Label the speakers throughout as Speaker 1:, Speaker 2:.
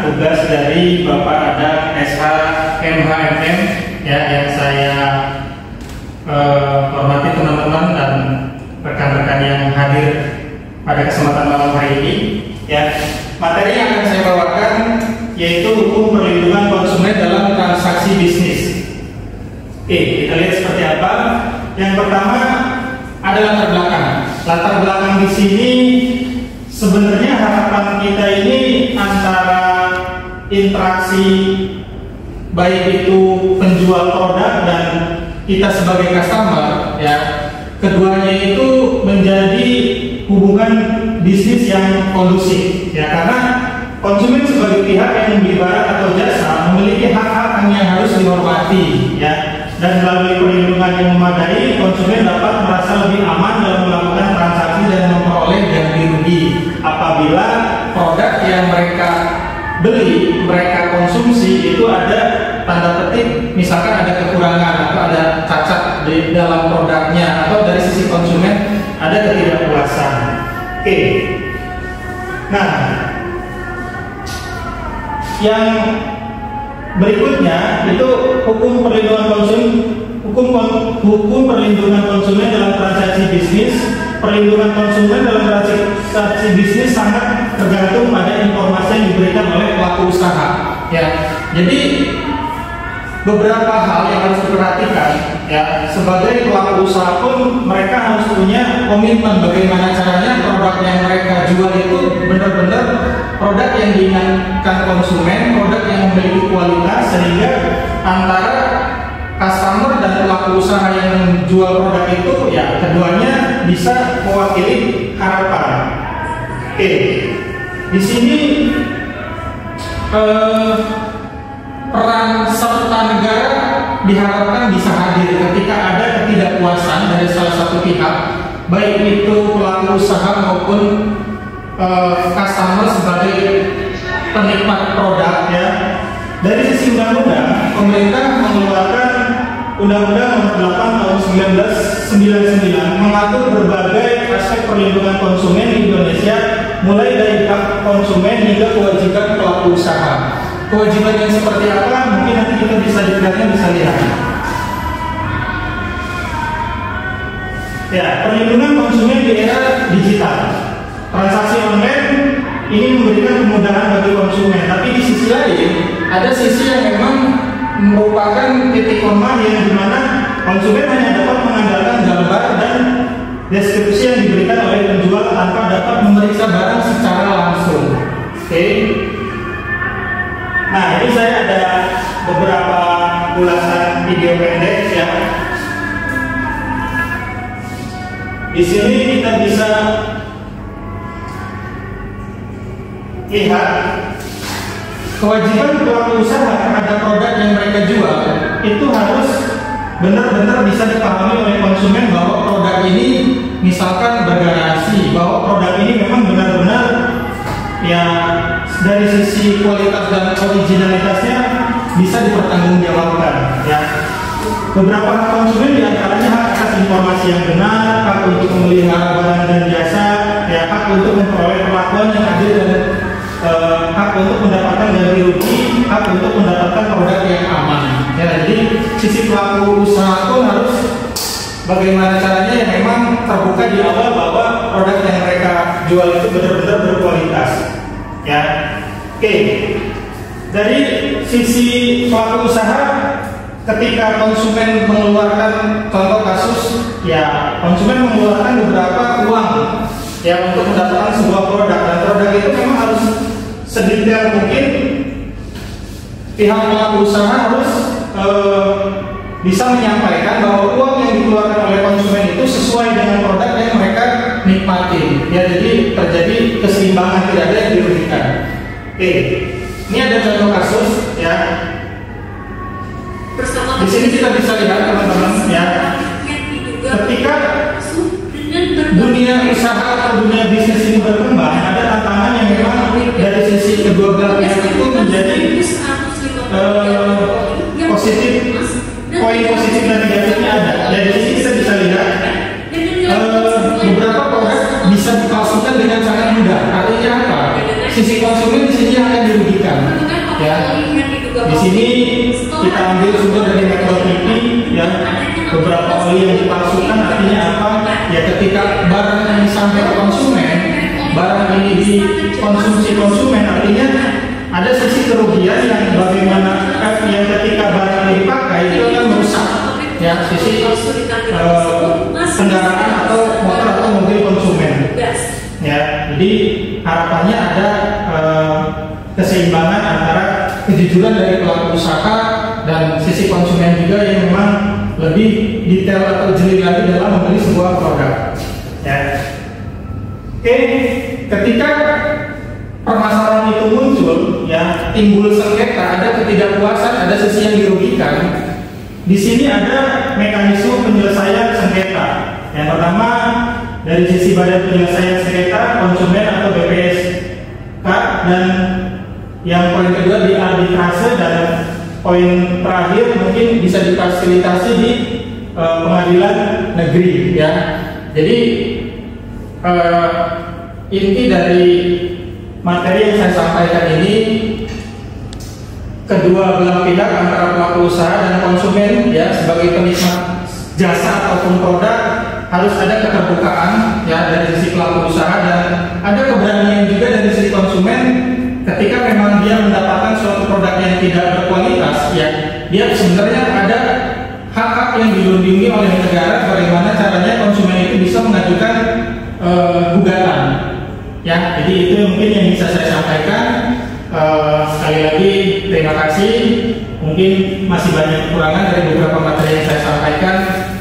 Speaker 1: tugas dari Bapak Adang SH MHMM ya, yang saya hormati teman-teman dan rekan-rekan yang hadir pada kesempatan malam hari ini ya. Materi yang akan saya bawakan yaitu hukum perlindungan konsumen dalam transaksi bisnis. Kita lihat seperti apa. Yang pertama ada latar belakang. Latar belakang di sini sebenarnya harapan kita ini antara interaksi baik itu penjual produk dan kita sebagai customer ya, keduanya itu menjadi hubungan bisnis yang kondusif ya, karena konsumen sebagai pihak yang membeli barang atau jasa memiliki hak-hak yang harus dihormati ya, dan melalui perlindungan yang memadai konsumen dapat merasa lebih aman dalam melakukan transaksi dan memperoleh ganti rugi apabila produk yang mereka beli, mereka konsumsi itu ada tanda petik, misalkan ada kekurangan atau ada cacat di dalam produknya, atau dari sisi konsumen ada ketidakpuasan. Nah, yang berikutnya itu hukum perlindungan konsumen, hukum perlindungan konsumen dalam transaksi bisnis. Perlindungan konsumen dalam transaksi bisnis sangat tergantung pada informasi yang diberikan oleh pelaku usaha ya. Jadi beberapa hal yang harus diperhatikan ya, sebagai pelaku usaha pun mereka harus punya komitmen bagaimana caranya produk yang mereka jual itu benar-benar produk yang diinginkan konsumen, produk yang memiliki kualitas, sehingga antara customer dan pelaku usaha yang menjual produk itu ya, keduanya bisa mewakili harapan. Di sini peran serta negara diharapkan bisa hadir ketika ada ketidakpuasan dari salah satu pihak, baik itu pelaku usaha maupun customer sebagai penikmat produk ya. Dari sisi undang-undang, pemerintah mengeluarkan Undang-Undang Nomor 8 Tahun 1999 mengatur berbagai aspek perlindungan konsumen di Indonesia, mulai dari hak konsumen hingga kewajiban pelaku usaha. Kewajiban yang seperti apa? Mungkin nanti kita bisa lihat. Ya, perlindungan konsumen di era digital. Transaksi online ini memberikan kemudahan bagi konsumen, tapi di sisi lain ada sisi yang memang merupakan titik lemah yang dimana konsumen hanya dapat mengandalkan gambar dan deskripsi yang diberikan oleh penjual tanpa dapat memeriksa barang secara langsung. Nah, ini saya ada beberapa ulasan video pendek ya. Di sini kita bisa lihat kewajiban pelaku usaha terhadap produk yang mereka jual itu harus benar-benar bisa dipahami oleh konsumen bahwa produk ini misalkan bergaransi, bahwa produk ini memang benar-benar ya dari sisi kualitas dan originalitasnya bisa dipertanggungjawabkan ya. Beberapa hak konsumen diantaranya hak atas informasi yang benar, hak untuk memelihara barang dan jasa, ya, hak untuk memperoleh perlakuan yang adil dan hak untuk mendapatkan ganti rugi, hak untuk mendapatkan produk yang aman. Ya, jadi sisi pelaku usaha pun harus bagaimana caranya yang memang terbuka di awal bahwa produk yang mereka jual itu benar-benar berkualitas. Ya, dari sisi pelaku usaha, ketika konsumen mengeluarkan contoh kasus, ya konsumen mengeluarkan beberapa uang ya untuk mendapatkan sebuah produk, dan produk itu memang harus sedetail mungkin pihak pelaku usaha harus bisa menyampaikan bahwa uang yang dikeluarkan oleh konsumen itu sesuai dengan produk yang mereka nikmati. Ya, jadi terjadi keseimbangan, tidak ada yang dirugikan. Ini ada contoh kasus ya. Di sini kita bisa lihat teman-teman ya, ketika dunia usaha atau dunia bisnis ini berkembang, ada tantangan yang memang dari sisi kedua belah pihak itu menjadi positif, poin positif dan negatifnya ada. Dari sini kita bisa lihat beberapa produk bisa dipalsukan dengan sangat mudah. Artinya apa? Sisi konsumen sini yang akan dirugikan. Ya, di sini kita ambil sumber dari Metro TV, ya, beberapa oli yang dipalsukan. Artinya apa? Ya, ketika barang ini sampai ke konsumen, barang ini dikonsumsi konsumen, artinya ada sisi kerugian yang bagaimana yang ketika barang ini dipakai itu akan merusak, ya, sisi kendaraan atau motor atau mobil konsumen. Ya, jadi harapannya ada keseimbangan antara kejujuran dari pelaku usaha dan sisi konsumen juga yang memang lebih detail atau jeli lagi dalam membeli sebuah produk. Ya. Oke, ketika permasalahan itu muncul, ya, timbul sengketa, ada ketidakpuasan, ada sisi yang dirugikan. Di sini ada mekanisme penyelesaian sengketa. Yang pertama, dari sisi badan penyelesaian sengketa, konsumen atau BPSK, dan yang poin kedua di arbitrase, dan poin terakhir mungkin bisa difasilitasi di pengadilan negeri, ya. Jadi inti dari materi yang saya sampaikan ini, kedua belah pihak antara pelaku usaha dan konsumen, ya, sebagai penikmat jasa ataupun produk harus ada keterbukaan, ya, dari sisi pelaku usaha, dan ada keberanian juga dari sisi konsumen ketika memang dia mendapatkan suatu produk yang tidak berkualitas, ya, dia sebenarnya ada hak-hak yang dilindungi oleh negara. Bagaimana caranya konsumen itu bisa mengajukan gugatan, ya. Jadi itu mungkin yang bisa saya sampaikan. Sekali lagi terima kasih. Mungkin masih banyak kekurangan dari beberapa materi yang saya sampaikan.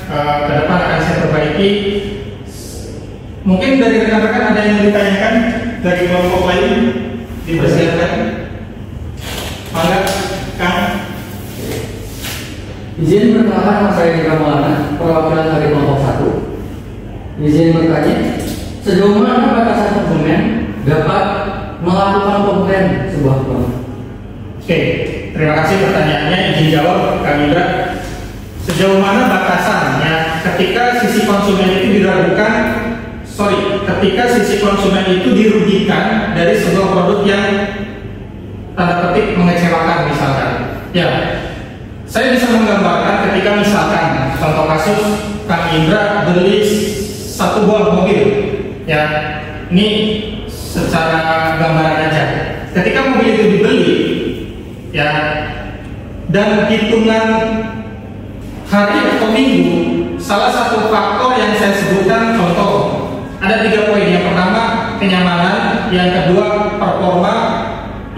Speaker 1: Ke depan akan saya perbaiki. Mungkin dari rekan-rekan ada yang ditanyakan dari kelompok lain, dipersilakan. Mangga, Kang.
Speaker 2: Izin perkenalkan, saya Eka Maulana, perwakilan dari kelompok 1. Izin bertanya, sejauh mana batasan konsumen dapat melakukan komplain sebuah produk?
Speaker 1: Oke, terima kasih pertanyaannya. Izin jawab, Kang Indra. Sejauh mana batasannya ketika sisi konsumen itu diragukan, ketika sisi konsumen itu dirugikan dari sebuah produk yang tanda petik mengecewakan, misalkan. Ya, saya bisa menggambarkan ketika misalkan contoh kasus Kang Indra beli satu buah mobil, ya, ini secara gambaran aja. Ketika mobil itu dibeli, ya, dan hitungan hari atau minggu, salah satu faktor yang saya sebutkan, contoh, ada 3 poin. Yang pertama kenyamanan, yang kedua performa,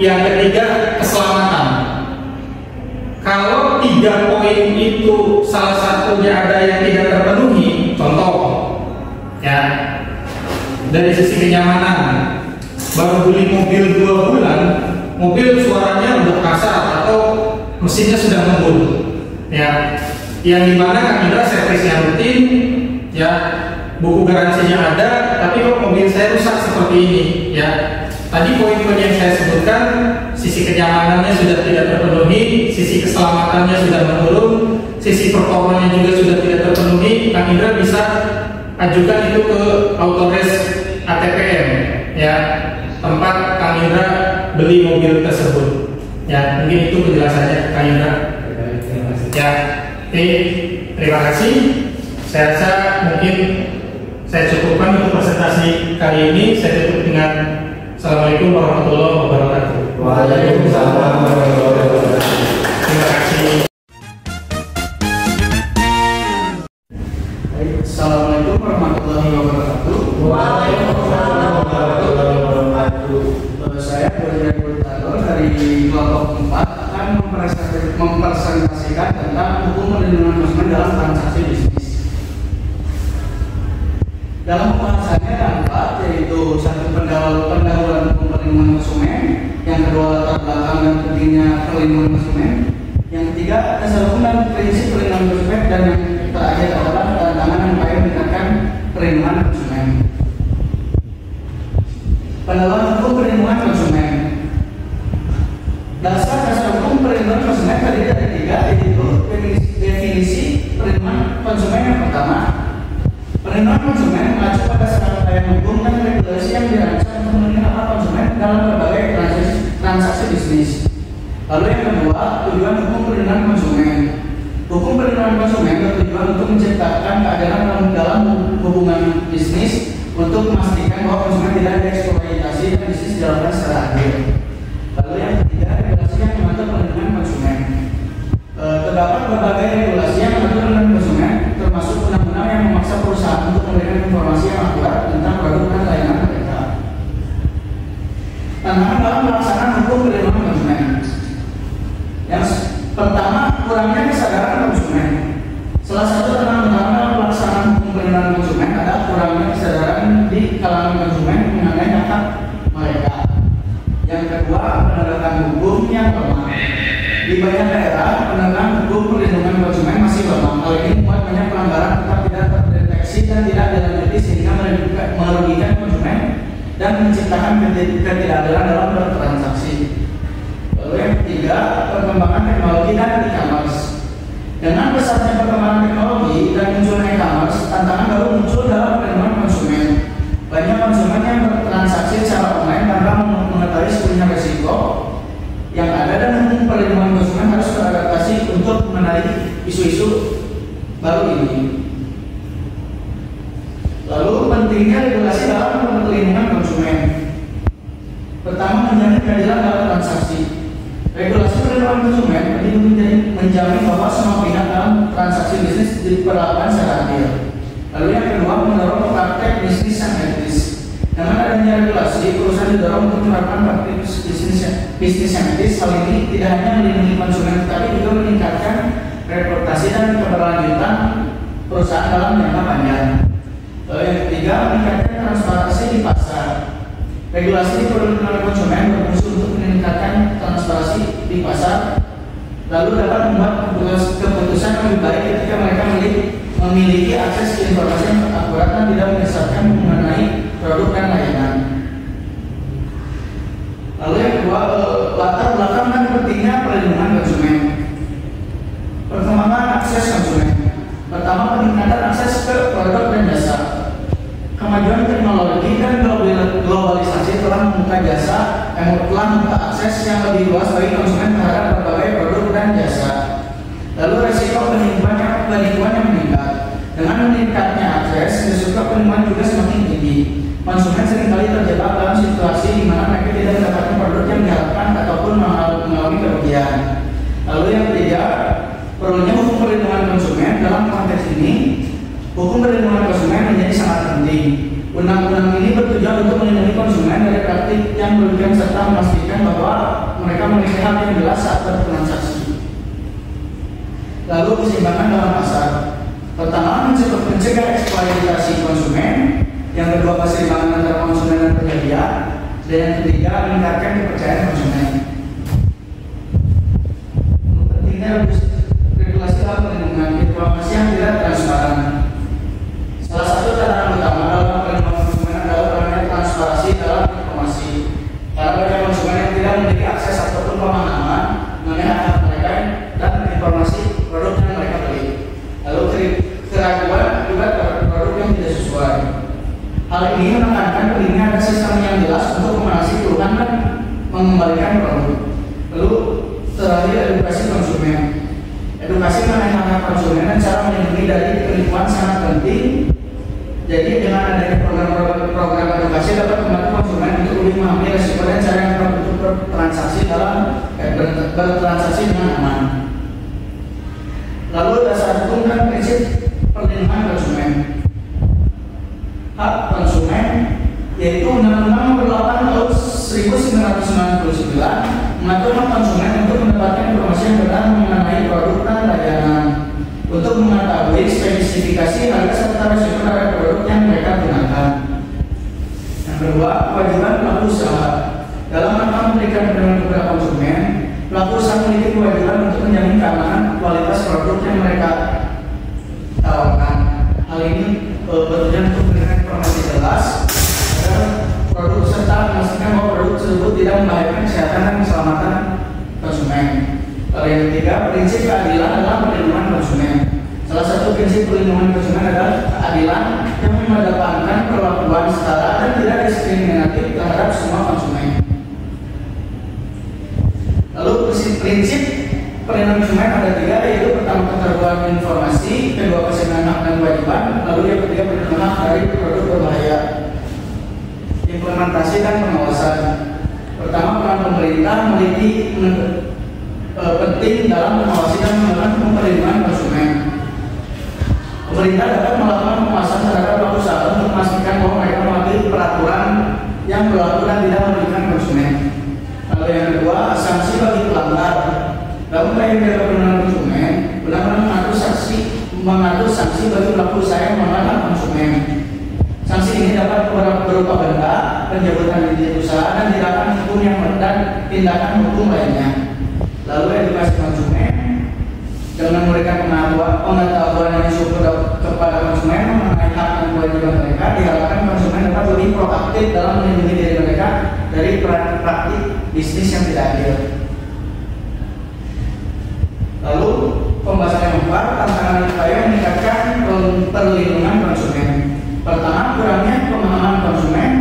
Speaker 1: yang ketiga keselamatan. Kalau 3 poin itu salah satunya ada yang tidak terpenuhi, contoh, ya, dari sisi kenyamanan, baru beli mobil 2 bulan, mobil suaranya udah kasar atau mesinnya sudah ngembul, ya, yang dimana Kang Indra servisnya rutin, ya, buku garansinya ada, tapi kok mobil saya rusak seperti ini, ya. Tadi poin-poin yang saya sebutkan, sisi kenyamanannya sudah tidak terpenuhi, sisi keselamatannya sudah menurun, sisi performanya juga sudah tidak terpenuhi. Kang Indra bisa ajukan itu ke Autodesk ATPM, ya, tempat Kang Indra beli mobil tersebut. Ya, mungkin itu penjelasannya, Kang Indra. Ya, oke, terima kasih. Saya rasa mungkin saya cukupkan untuk presentasi kali ini. Saya tutup dengan Assalamualaikum warahmatullahi wabarakatuh.
Speaker 2: Waalaikumsalam warahmatullahi wabarakatuh.
Speaker 1: Terima kasih.
Speaker 3: Assalamualaikum warahmatullahi wabarakatuh.
Speaker 2: Waalaikumsalam warahmatullahi wabarakatuh.
Speaker 3: Saya Bojan Burtado dari kelompok 4 akan mempresentasikan tentang hukum perlindungan konsumen dalam transaksi bisnis. Dalam pembahasannya ada 4, yaitu 1 pendahuluan hukum perlindungan konsumen, yang kedua latar belakang dan pentingnya perlindungan konsumen, yang ketiga dasar hukum dan prinsip perlindungan konsumen, dan yang terakhir adalah tantangan dan upaya meningkatkan perlindungan konsumen. Pendahuluan hukum perlindungan konsumen. Dasar hukum perlindungan konsumen terdiri dari 3, yaitu definisi perlindungan konsumen. Yang pertama, perlindungan konsumen mengacu pada serangkaian hukum dan regulasi yang dirancang untuk melindungi hak konsumen dalam berbagai transaksi transaksi bisnis. Lalu yang kedua, tujuan hukum perlindungan konsumen. Hukum perlindungan konsumen bertujuan untuk menciptakan keadilan dalam hubungan bisnis untuk memastikan bahwa konsumen tidak dieksploitasi dan bisnis dilakukan secara adil. Lalu yang ketiga, regulasi yang mengatur perlindungan konsumen. Terdapat berbagai regulasi yang mengatur perlindungan konsumen, termasuk undang-undang yang memaksa perusahaan untuk memberikan informasi yang akurat tentang produk dan layanan mereka. Tantangan dalam pelaksanaan hukum perlindungan konsumen. Yang pertama, kurangnya kesadaran konsumen. Salah satu tantangan utama dalam pelaksanaan hukum perlindungan konsumen adalah kurangnya kesadaran di kalangan konsumen mengenai hak mereka. Yang kedua, penegakan hukum yang lemah. Di banyak daerah, penegakan hukum perlindungan konsumen masih lemah. Hal ini membuat banyak pelanggaran tetap tidak terdeteksi dan tidak dilanjuti sehingga merugikan konsumen dan menciptakan ketidakadilan dalam bertransaksi. Lalu yang ketiga, perkembangan teknologi dan e-commerce. Dengan pesatnya perkembangan teknologi dan munculnya e-commerce, tantangan baru muncul dalam perlindungan konsumen. Banyak konsumen yang bertransaksi secara online tanpa mengetahui sebenarnya risiko yang ada, dan hukum perlindungan konsumen harus beradaptasi untuk mengenai isu-isu baru ini. Lalu pentingnya regulasi dalam perlindungan konsumen. Pertama, menjamin keadilan dalam transaksi. Regulasi perlindungan konsumen penting menjamin bahwa semua pihak dalam transaksi bisnis diperlakukan secara adil. Lalu yang kedua, mendorong praktek bisnis yang etis. Dengan adanya regulasi, perusahaan didorong untuk menerapkan praktek bisnis yang etis. Hal ini tidak hanya melindungi konsumen, tetapi juga meningkatkan reputasi dan keberlanjutan perusahaan dalam jangka panjang. Lalu yang ketiga, meningkatkan transparansi di pasar. Regulasi perlindungan konsumen berfungsi untuk meningkatkan transparansi di pasar, lalu dapat membuat keputusan lebih baik ketika mereka memiliki akses ke informasi yang akurat dan tidak menyesatkan mengenai produk dan layanan. Lalu yang kedua, latar belakang dan pentingnya perlindungan konsumen. Perkembangan akses konsumen. Pertama, peningkatan akses ke produk dan jasa. Kemajuan teknologi dan globalisasi telah membuka akses yang lebih luas bagi konsumen terhadap berbagai produk dan jasa. Lalu resiko penipuan yang meningkat. Dengan meningkatnya akses, risiko penipuan juga semakin tinggi. Konsumen seringkali terjebak dalam situasi di mana mereka tidak mendapatkan produk yang diharapkan ataupun mengalami kerugian. Lalu yang ketiga, perlunya hukum perlindungan konsumen. Dalam konteks ini, hukum perlindungan konsumen menjadi sangat penting. Undang-undang ini bertujuan untuk melindungi konsumen dari praktik yang merugikan serta memastikan bahwa mereka memiliki hak yang jelas saat bertransaksi. Lalu keseimbangan dalam pasar. Pertama, mencegah eksploitasi konsumen. Yang kedua, keseimbangan antara konsumen dan penyedia. Dan yang ketiga, meningkatkan kepercayaan konsumen. Pentingnya regulasi dalam perlindungan informasi yang tidak transparan. Salah satu tantangan utama dalam perlindungan konsumen adalah kurangnya transparansi dalam informasi. Karena banyak konsumen yang tidak memiliki akses ataupun pemahaman mengenai hak mereka dan informasi produk yang mereka beli. Lalu keraguan juga terhadap produk yang tidak sesuai. Hal ini menekankan pentingnya ada sistem yang jelas untuk mengatasi keluhan dan mengembalikan produk. Lalu terakhir, edukasi konsumen. Edukasi mengenai hak konsumen dan cara melindungi dari penipuan sangat penting. Jadi dengan adanya program edukasi dapat membantu konsumen untuk lebih memahami risiko dan cara yang untuk bertransaksi dengan aman. Lalu dasar hukum dan prinsip perlindungan konsumen. Hak konsumen yaitu Undang-Undang Nomor 8 Tahun 1999 mengatur hak konsumen untuk mendapatkan informasi yang benar mengenai produk dan layanan, untuk mengetahui spesifikasi harga serta risiko dari produk yang mereka gunakan. Yang kedua, kewajiban pelaku usaha. Dalam rangka memberikan perlindungan kepada konsumen, pelaku usaha memiliki kewajiban untuk menjamin keamanan kualitas produk yang mereka tawarkan. Hal ini bertujuan untuk memberikan informasi jelas agar produk serta memastikan bahwa produk tersebut tidak membahayakan kesehatan dan keselamatan konsumen. Yang ketiga, prinsip keadilan dalam perlindungan konsumen. Salah satu prinsip perlindungan konsumen adalah keadilan yang mengedepankan perlakuan setara dan tidak diskriminatif terhadap semua konsumen. Lalu prinsip perlindungan konsumen ada 3, yaitu pertama keterbukaan informasi, kedua keseimbangan hak dan kewajiban, lalu yang ketiga perlindungan hak dari produk berbahaya. Implementasi dan pengawasan. Pertama, peran pemerintah memiliki penting dalam mengawasi dan melakukan perlindungan konsumen. Pemerintah dapat melakukan pengawasan terhadap pelaku usaha untuk memastikan bahwa mereka mematuhi peraturan yang berlaku dan tidak merugikan konsumen. Lalu yang kedua, sanksi bagi pelanggar. Dalam upaya menjaga perlindungan konsumen, benar-benar mengatur sanksi bagi pelaku usaha yang melanggar konsumen. Sanksi ini dapat berupa denda, pencabutan izin usaha, dan tindakan hukum dan tindakan hukum lainnya. Lalu edukasi konsumen dengan memberikan pengetahuan yang cukup kepada konsumen mengenai hak dan kewajiban mereka, diharapkan konsumen dapat lebih proaktif dalam melindungi diri mereka dari praktik bisnis yang tidak adil. Lalu pembahasan yang keempat, tantangan upaya meningkatkan perlindungan konsumen. Pertama, kurangnya pemahaman konsumen.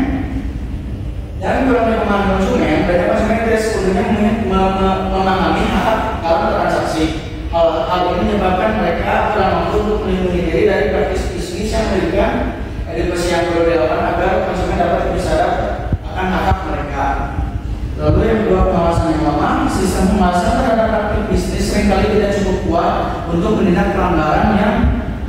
Speaker 3: Dan kurangnya pemahaman konsumen, banyak konsumen tidak sepenuhnya memahami hak dalam transaksi. Hal ini menyebabkan mereka kurang mampu untuk melindungi diri dari praktik bisnis yang merugikan. Edukasi yang perlu dilakukan agar konsumen dapat lebih sadar akan hak mereka. Lalu yang kedua, pengawasan yang lemah. Sistem pengawasan terhadap praktik bisnis seringkali tidak cukup kuat untuk menindak pelanggaran yang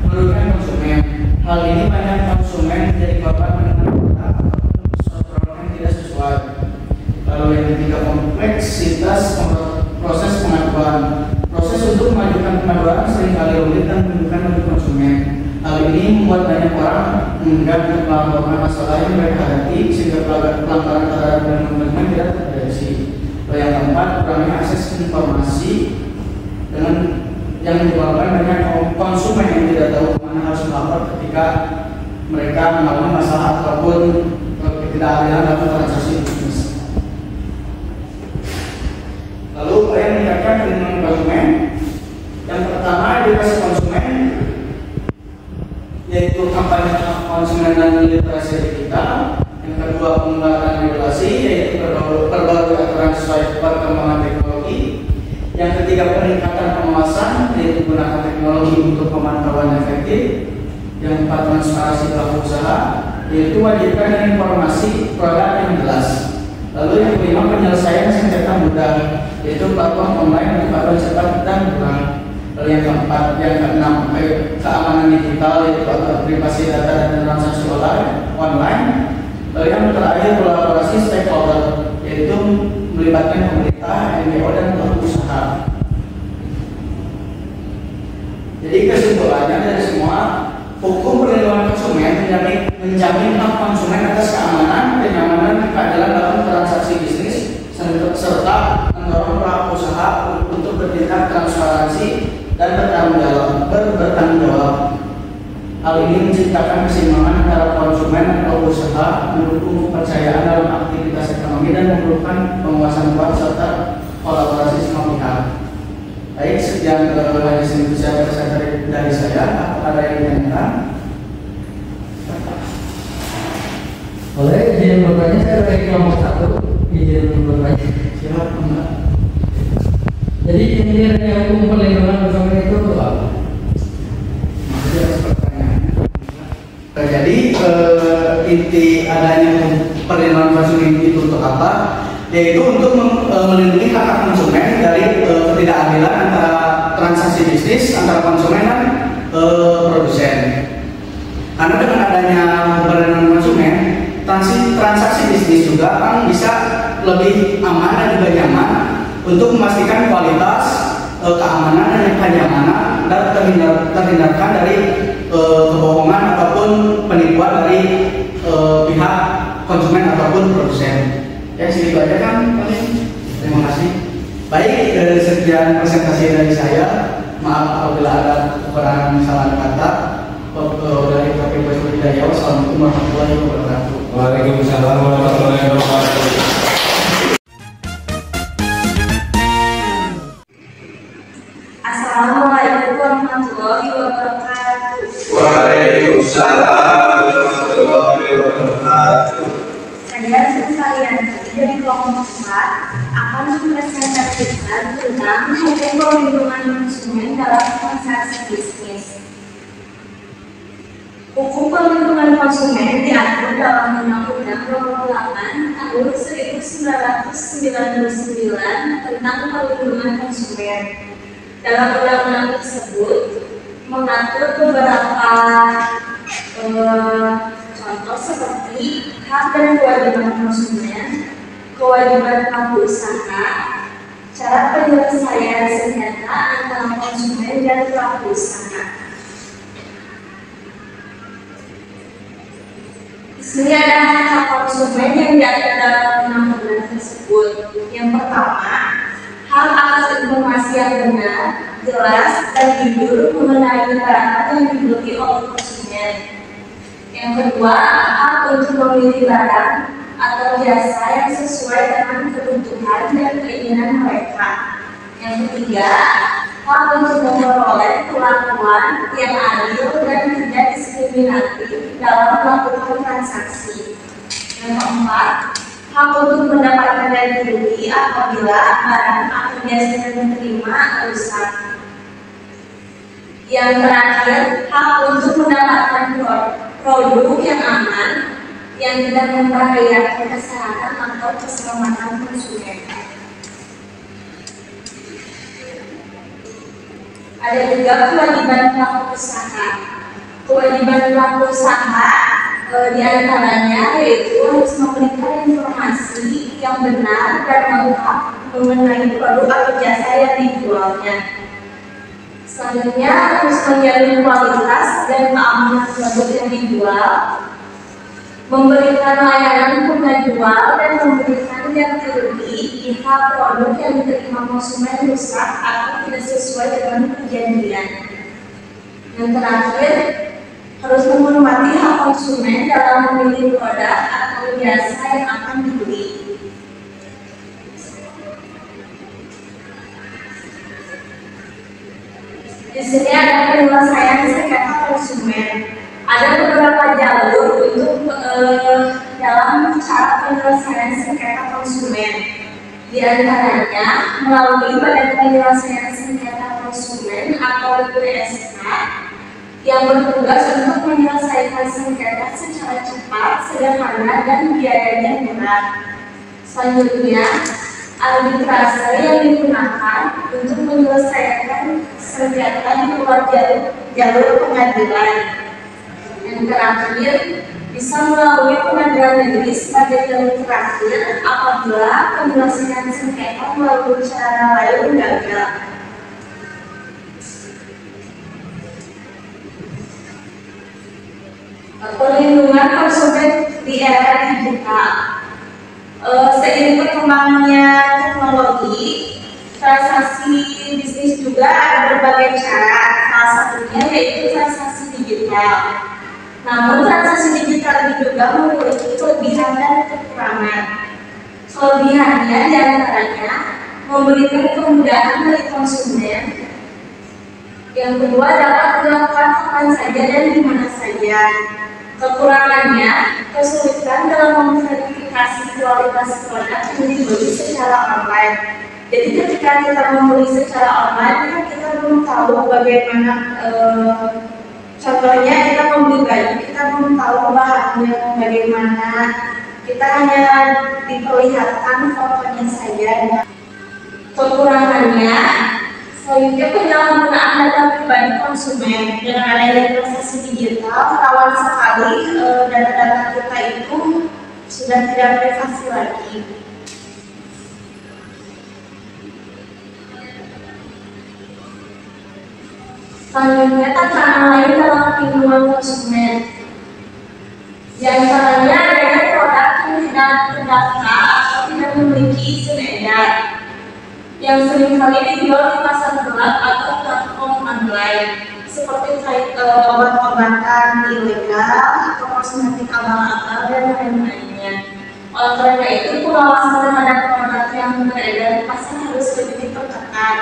Speaker 3: merugikan konsumen. Hal ini banyak konsumen menjadi korban dengan aturan yang tidak sesuai. Lalu yang ketiga, kompleksitas proses pengaduan. Proses untuk mengajukan pengaduan seringkali rumit dan membingungkan bagi konsumen. Hal ini membuat banyak orang enggan untuk melaporkan masalah yang mereka hadapi sehingga pelanggaran terhadap konsumen tidak terdeteksi. Lalu yang keempat, kurangnya akses informasi dengan yang menyebabkan banyak konsumen yang tidak tahu kemana harus melapor ketika mereka mengalami masalah ataupun ketidakadilan dalam transaksi bisnis. Lalu upaya meningkatkan perlindungan konsumen. Yang pertama, edukasi konsumen, yaitu kampanye konsumen dan literasi digital. Yang kedua, pengembangan regulasi, yaitu perbarui aturan sesuai perkembangan teknologi. Yang ketiga, peningkatan pengawasan, yaitu gunakan teknologi untuk pemantauan efektif. Yang keempat, transparansi pelaku usaha, yaitu wajibkan informasi produk yang jelas. Lalu yang kelima, penyelesaian sengketa mudah, yaitu platform online untuk aduan cepat dan murah. Lalu yang keempat, yang keenam, keamanan digital, yaitu privasi data dan transaksi online. Lalu yang terakhir, kolaborasi stakeholder, yaitu melibatkan pemerintah, NGO, dan pelaku usaha. Jadi kesimpulannya dari semua, hukum perlindungan konsumen menjamin hak konsumen atas keamanan, kenyamanan, keadilan dalam transaksi bisnis, serta mendorong pelaku usaha untuk bertindak transparansi dan bertanggung jawab. Hal ini menciptakan keseimbangan antara konsumen dan pelaku usaha, mendukung kepercayaan dalam aktivitas ekonomi, dan memerlukan penguasaan kuat serta kolaborasi semua pihak. Baik, sekian hanya bisa dari saya. Apakah ada yang ditanyakan?
Speaker 2: Boleh izin bertanya, saya dari kelompok 1. Izin bertanya.
Speaker 3: Siap, enggak?
Speaker 2: Jadi inti dari hukum perlindungan konsumen itu apa?
Speaker 3: Maksudnya pertanyaannya. Jadi inti adanya perlindungan konsumen itu untuk apa? Yaitu untuk melindungi hak konsumen dari ketidakadilan antara transaksi bisnis antara konsumen dan produsen. Karena dengan adanya perlindungan konsumen, transaksi bisnis juga kan bisa lebih aman dan juga nyaman untuk memastikan kualitas, keamanan, dan kenyamanan dan terhindarkan dari kebohongan ataupun penipuan dari pihak konsumen ataupun produsen. Ya, segitu aja kan paling. Terima kasih. Baik, sekian presentasi dari saya. Maaf apabila ada kekurangan salah kata. Dari Kepala Budaya. Wassalamualaikum warahmatullahi wabarakatuh.
Speaker 4: Waalaikumsalam warahmatullahi wabarakatuh.
Speaker 5: Assalamualaikum warahmatullahi wabarakatuh.
Speaker 4: Waalaikumsalam warahmatullahi wabarakatuh.
Speaker 5: Saya sekalian dari kelompok 4 akan merupakan tugas yang terdekat tentang hukum perlindungan konsumen dalam transaksi bisnis. Hukum perlindungan konsumen diatur dalam Undang-Undang Nomor 8 Tahun 1999 tentang perlindungan konsumen. Dalam undang-undang tersebut mengatur beberapa contoh seperti hak dan kewajiban konsumen, kewajiban pelaku usaha, cara penyelesaian sengketa antara konsumen dan pelaku usaha. Di sini ada hak konsumen yang diatur dalam undang-undang tersebut. Yang pertama, hak atas informasi yang benar, jelas, dan jujur mengenai barang yang dibeli oleh konsumen. Yang kedua, hak untuk memilih barang atau jasa yang sesuai dengan kebutuhan dan keinginan mereka. Yang ketiga, hak untuk memperoleh perlakuan yang adil dan tidak diskriminatif dalam melakukan transaksi. Yang keempat, hak untuk mendapatkan ganti rugi apabila barang atau jasa yang diterima rusak. Yang terakhir, hak untuk mendapatkan produk yang aman, yang tidak membahayakan kesehatan atau keselamatan konsumen. Ada juga kewajiban pelaku usaha. Kewajiban pelaku usaha diantaranya yaitu harus memberikan informasi yang benar dan lengkap mengenai produk atau jasa yang dijualnya. Selanjutnya harus menjamin kualitas dan keamanan produk yang dijual, memberikan layanan penjual dan memberikan ganti rugi jika produk yang diterima konsumen rusak atau tidak sesuai dengan perjanjian. Yang terakhir, harus menghormati hak konsumen dalam memilih produk atau jasa yang akan dibeli. Di sini ada penyelesaian sengketa konsumen. Ada beberapa jalur untuk dalam cara penyelesaian sengketa konsumen. Di antaranya melalui Badan Penyelesaian Sengketa Konsumen atau BPSK yang bertugas untuk menyelesaikan sengketa secara cepat, sederhana, dan biayanya murah. Selanjutnya, arbitrase yang digunakan untuk menyelesaikan sengketa di luar jalur pengadilan. Yang terakhir, bisa melalui pengadilan negeri sebagai jalur terakhir apabila penyelesaian sengketa melalui cara lain gagal. Perlindungan konsumen di era digital. Seiring perkembangannya teknologi, transaksi bisnis juga ada berbagai cara. Salah satunya yaitu transaksi digital. Namun transaksi digital ini juga memiliki kelebihan dan kekurangan. Kelebihannya diantaranya memberikan kemudahan bagi konsumen. Yang kedua, dapat dilakukan kapan saja dan di mana saja. Kekurangannya, kesulitan dalam memverifikasi kualitas produk yang dibeli secara online. Jadi ketika kita membeli secara online, kita belum tahu bagaimana. Contohnya kita membeli baju, kita belum tahu bahannya bagaimana. Kita hanya diperlihatkan fotonya saja. Kekurangannya, selanjutnya penyalahgunaan data pribadi konsumen. Dengan adanya transaksi digital, rawan sekali data-data kita itu sudah tidak privasi lagi. Selanjutnya, tantangan lain dalam perlindungan konsumen. Di antaranya adanya produk yang tidak terdaftar atau tidak memiliki izin edar, yang seringkali dijual di pasar gelap atau platform online, seperti obat-obatan ilegal atau kosmetik abal-abal dan lain-lainnya. Oleh karena itu, pengawasan terhadap produk yang beredar di pasar harus lebih diperketat.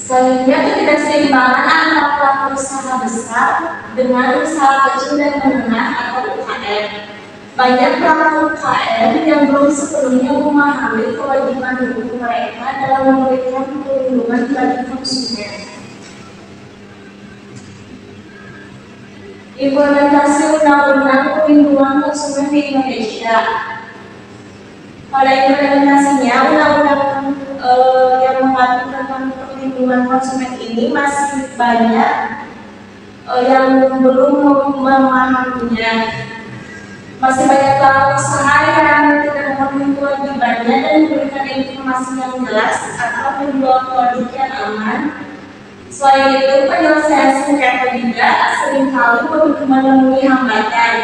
Speaker 5: Selanjutnya, ketidakseimbangan antara pelaku usaha besar dengan usaha kecil dan menengah atau UKM. Banyak pelaku UKM yang belum sepenuhnya memahami kewajiban hukum mereka dalam memberikan perlindungan bagi konsumen. Implementasi Undang-Undang Perlindungan Konsumen di Indonesia. Pada implementasinya, undang-undang yang mengatur tentang perlindungan konsumen ini masih banyak yang belum memahaminya. Masih banyak pelaku usaha yang tidak memenuhi kewajibannya dan memberikan informasi yang jelas atau menjual produk yang aman. Selain itu, penyelesaian sengketa juga seringkali menemui hambatan,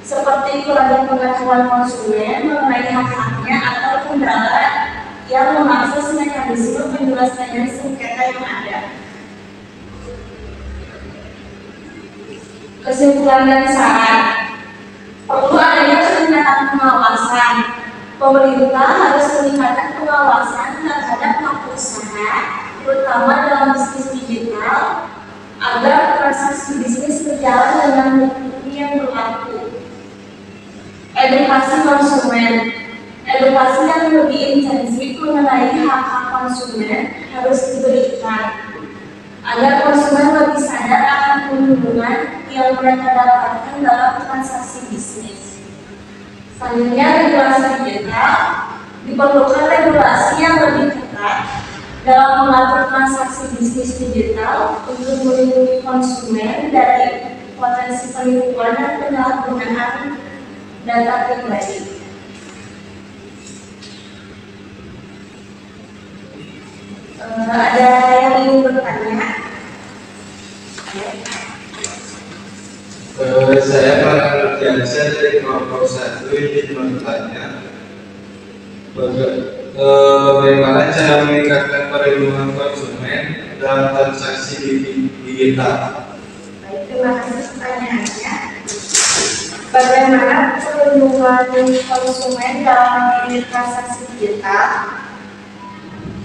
Speaker 5: seperti kurangnya pengetahuan konsumen mengenai hak-haknya atau kendala yang memaksa mekanisme penyelesaian sengketa yang ada. Kesimpulan dan saran. Perlu adanya peningkatan pengawasan. Pemerintah harus meningkatkan pengawasan terhadap pelaku usaha, terutama dalam bisnis digital, agar transaksi bisnis berjalan dengan hukum yang berlaku. Edukasi konsumen. Edukasi yang lebih intensif mengenai hak-hak konsumen harus diberikan agar konsumen lebih sadar akan keuntungan yang mereka dapatkan dalam transaksi bisnis. Selanjutnya, regulasi digital. Diperlukan regulasi yang lebih ketat dalam mengatur transaksi bisnis digital untuk melindungi konsumen dari potensi penipuan dan penyalahgunaan data pribadi. Ada yang ingin bertanya?
Speaker 4: Saya para Nurdiansyah dari kelompok 1 ingin bertanya bagaimana cara meningkatkan perlindungan konsumen dalam transaksi digital.
Speaker 5: Baik, terima kasih pertanyaannya. Bagaimana perlindungan konsumen dalam transaksi digital?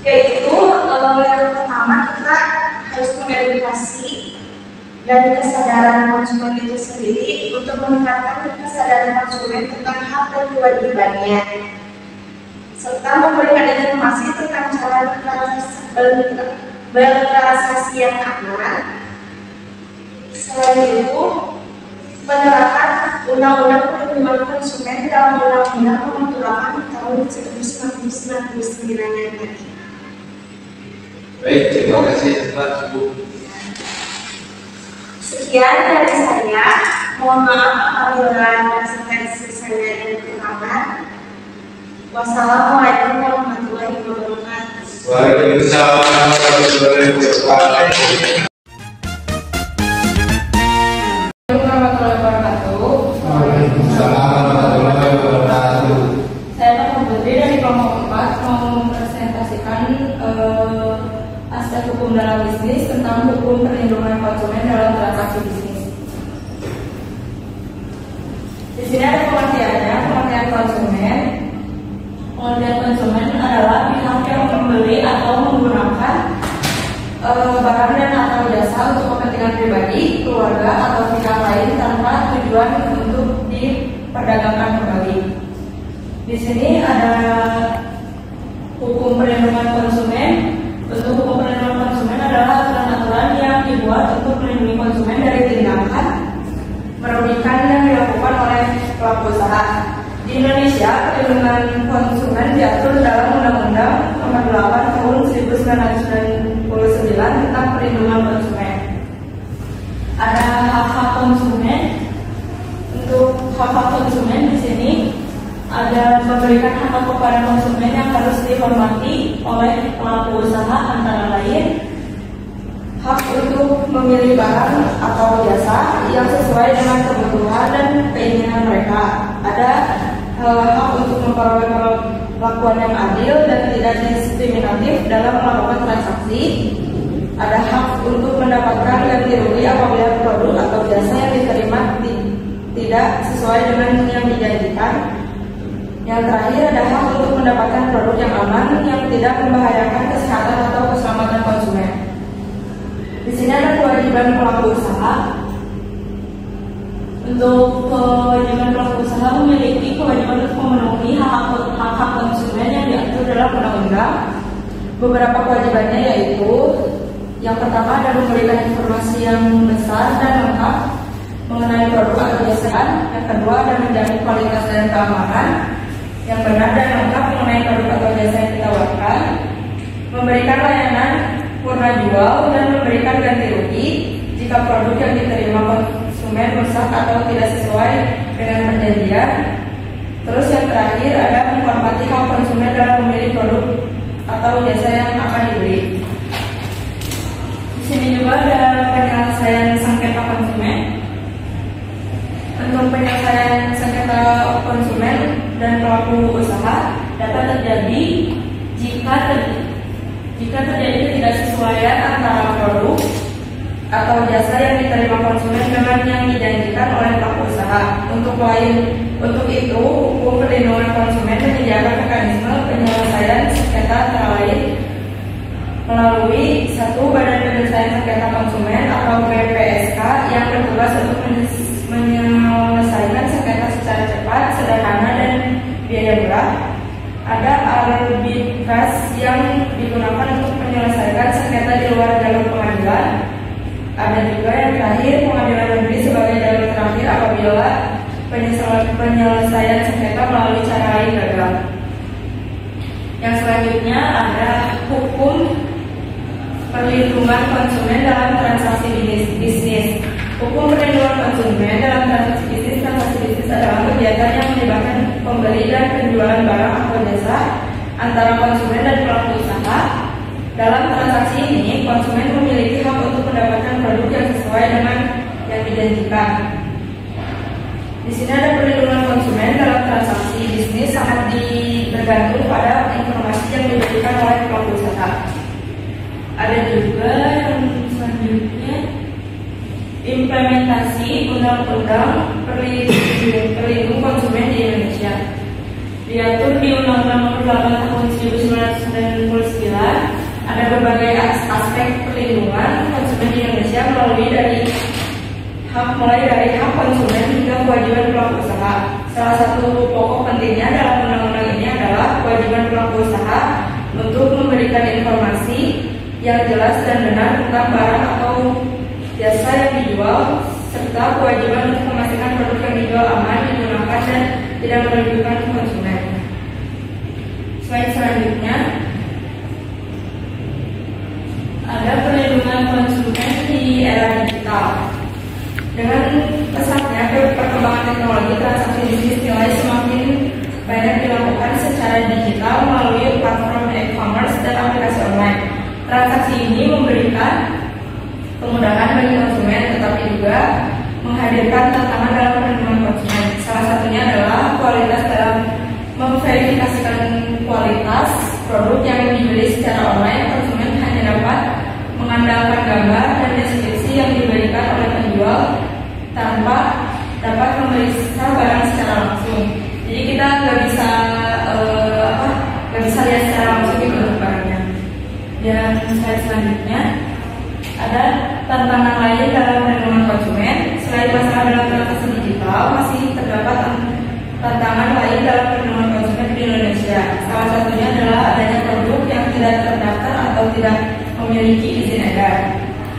Speaker 5: Yaitu yang pertama kita harus mengedukasi dan kesadaran konsumen itu sendiri untuk meningkatkan kesadaran konsumen tentang hak dan kewajibannya, serta memberikan informasi tentang cara bertransaksi yang aman. Selain itu, menerapkan Undang-Undang Perlindungan Konsumen dalam Undang-Undang Nomor 8 Tahun 1999 yang tadi.
Speaker 4: Baik, terima kasih Pak Bu.
Speaker 5: Sekian dari saya. Mohon maaf apabila presentasi saya yang kurang. Wassalamualaikum warahmatullahi wabarakatuh.
Speaker 4: Waalaikumsalam warahmatullahi wabarakatuh.
Speaker 2: Waalaikumsalam warahmatullahi wabarakatuh.
Speaker 6: Saya Pak Putri dari kelompok 4 mau mempresentasikan aspek hukum dalam bisnis tentang hukum perlindungan konsumen dalam transaksi bisnis. Di sini ada pengertiannya. Pengertian konsumen. Pengertian konsumen adalah pihak yang membeli atau menggunakan barang dan atau jasa untuk kepentingan pribadi, keluarga atau pihak lain tanpa tujuan untuk diperdagangkan kembali. Di sini ada hukum perlindungan konsumen. Untuk hukum perlindungan konsumen adalah aturan-aturan yang dibuat untuk melindungi konsumen dari tindakan merugikan yang dilakukan oleh pelaku usaha. Di Indonesia, perlindungan konsumen diatur dalam Undang-Undang Nomor 8 Tahun 1999 tentang perlindungan konsumen. Ada hak-hak konsumen. Untuk hak-hak konsumen di sini ada memberikan hak kepada konsumen yang harus dihormati oleh pelaku usaha, antara lain hak untuk memilih barang atau jasa yang sesuai dengan kebutuhan dan keinginan mereka. Ada hak untuk memperoleh perlakuan yang adil dan tidak diskriminatif dalam melakukan transaksi. Ada hak untuk mendapatkan ganti rugi apabila produk atau jasa yang diterima tidak sesuai dengan yang dijanjikan. Yang terakhir, ada hak untuk mendapatkan produk yang aman yang tidak membahayakan kesehatan atau keselamatan konsumen. Di sini ada kewajiban pelaku usaha. Untuk kewajiban pelaku usaha memiliki kewajiban untuk memenuhi hak-hak konsumen yang diatur dalam undang-undang. Beberapa kewajibannya yaitu yang pertama adalah memberikan informasi yang besar dan lengkap mengenai produk atau jasa. Yang kedua adalah menjamin kualitas dan keamanan yang benar dan lengkap mengenai produk atau jasa yang ditawarkan, memberikan layanan purna jual dan memberikan ganti rugi jika produk yang diterima konsumen rusak atau tidak sesuai dengan perjanjian. Terus yang terakhir ada menghormati hak konsumen dalam memilih produk atau jasa yang akan dibeli. Di sini juga ada penyelesaian sengketa konsumen. Untuk penyelesaian sengketa konsumen dan pelaku usaha dapat terjadi jika terjadi ketidaksesuaian antara produk atau jasa yang diterima konsumen dengan yang dijanjikan oleh pelaku usaha. Untuk itu, hukum perlindungan konsumen menyediakan mekanisme penyelesaian sengketa antara lain melalui satu Badan Penyelesaian Sengketa Konsumen atau BPSK yang bertugas untuk menyelesaikan sengketa secara cepat, sederhana, dan biaya murah. Ada arbitras yang digunakan untuk menyelesaikan sengketa di luar jalur pengadilan. Ada juga yang terakhir pengadilan negeri sebagai jalur terakhir apabila penyelesaian sengketa melalui cara lain gagal. Yang selanjutnya ada hukum perlindungan konsumen dalam transaksi bisnis. Hukum perlindungan konsumen dalam transaksi bisnis adalah kegiatan yang melibatkan pembeli dan penjualan barang atau jasa antara konsumen dan pelaku usaha. Dalam transaksi ini, konsumen memiliki hak untuk mendapatkan produk yang sesuai dengan yang dijanjikan. Di sini ada perlindungan konsumen dalam transaksi bisnis sangat bergantung pada informasi yang diberikan oleh pelaku usaha. Ada juga yang selanjutnya implementasi Undang-Undang Perlindungan Konsumen di Indonesia. Diatur di Undang-Undang Nomor 8 Tahun 1999. Ada berbagai aspek perlindungan konsumen di Indonesia mulai dari hak konsumen hingga kewajiban pelaku usaha. Salah satu pokok pentingnya dalam undang-undang ini adalah kewajiban pelaku usaha untuk memberikan informasi yang jelas dan benar tentang barang atau jasa yang dijual, serta kewajiban untuk memastikan produk yang dijual aman digunakan dan tidak merugikan konsumen. Slide selanjutnya ada perlindungan konsumen di era digital. Dengan pesatnya perkembangan teknologi, transaksi bisnis nilai semakin banyak dilakukan secara digital melalui platform e-commerce dan aplikasi online. Transaksi ini memberikan kemudahan bagi konsumen, tetapi juga menghadirkan tantangan dalam perlindungan konsumen. Salah satunya adalah kualitas dalam memverifikasikan kualitas produk yang dibeli secara online. Konsumen hanya dapat mengandalkan gambar dan deskripsi yang diberikan oleh penjual tanpa dapat memeriksa barang secara langsung. Jadi kita nggak bisa lihat secara langsung di produk barangnya. Dan slide selanjutnya ada tantangan lain dalam perlindungan konsumen. Selain masalah dalam transaksi digital, masih terdapat tantangan lain dalam perlindungan konsumen di Indonesia. Salah satunya adalah adanya produk yang tidak terdaftar atau tidak memiliki izin edar,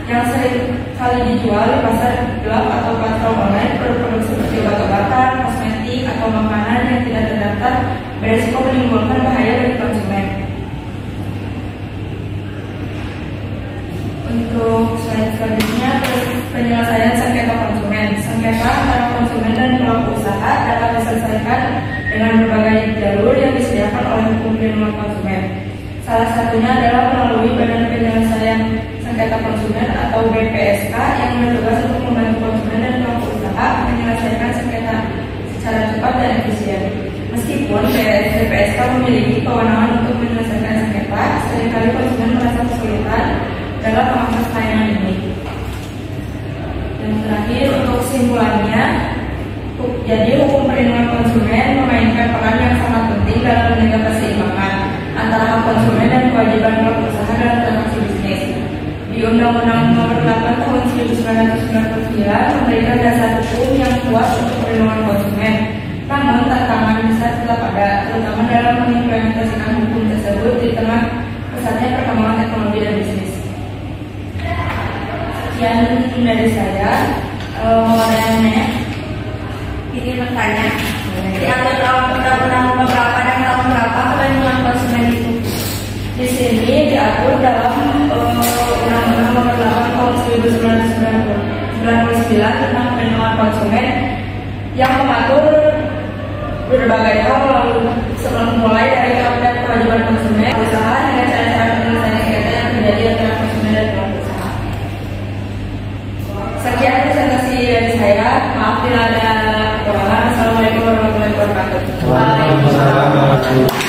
Speaker 6: yang sering kali dijual di pasar gelap atau platform online. Produk-produk seperti obat-obatan, kosmetik, atau makanan yang tidak terdaftar beresiko menimbulkan bahaya bagi konsumen. Untuk slide selanjutnya, penyelesaian sengketa konsumen. Sengketa antara konsumen dan pelaku usaha dapat diselesaikan dengan berbagai jalur yang disediakan oleh hukum perlindungan konsumen. Salah satunya adalah melalui Badan Penyelesaian Sengketa Konsumen atau BPSK yang bertugas untuk membantu konsumen dan pelaku usaha menyelesaikan sengketa secara cepat dan efisien. Meskipun BPSK memiliki kewenangan untuk menyelesaikan sengketa, seringkali konsumen merasa kesulitan dalam mengakses layanan ini. Dan terakhir, untuk kesimpulannya, jadi hukum perlindungan konsumen memainkan peran yang sangat penting dalam menjaga keseimbangan antara hak konsumen dan kewajiban pelaku usaha dalam transaksi bisnis. Di Di Undang-Undang Nomor 8 Tahun 1999 memberikan dasar hukum yang kuat untuk perlindungan konsumen. Namun tantangan besar tetap ada, terutama dalam mengimplementasikan hukum tersebut di tengah pesatnya perkembangan teknologi dan bisnis. Sekian dari saya. Mau ada yang nanya? Ini bertanya. Diatur dalam Undang-Undang Nomor berapa dan tahun berapa perlindungan konsumen itu? Di sini diatur dalam Undang-Undang Nomor 8 Tahun 1999 tentang perlindungan konsumen yang mengatur berbagai hal sebelum mulai dari hak dan kewajiban konsumen, usaha hingga cara-cara penyelesaian sengketa yang terjadi antara konsumen dan pelaku usaha. Sekian presentasi dari saya. Maaf bila ada kekurangan. Assalamualaikum warahmatullahi wabarakatuh.
Speaker 2: Waalaikumsalam warahmatullahi wabarakatuh.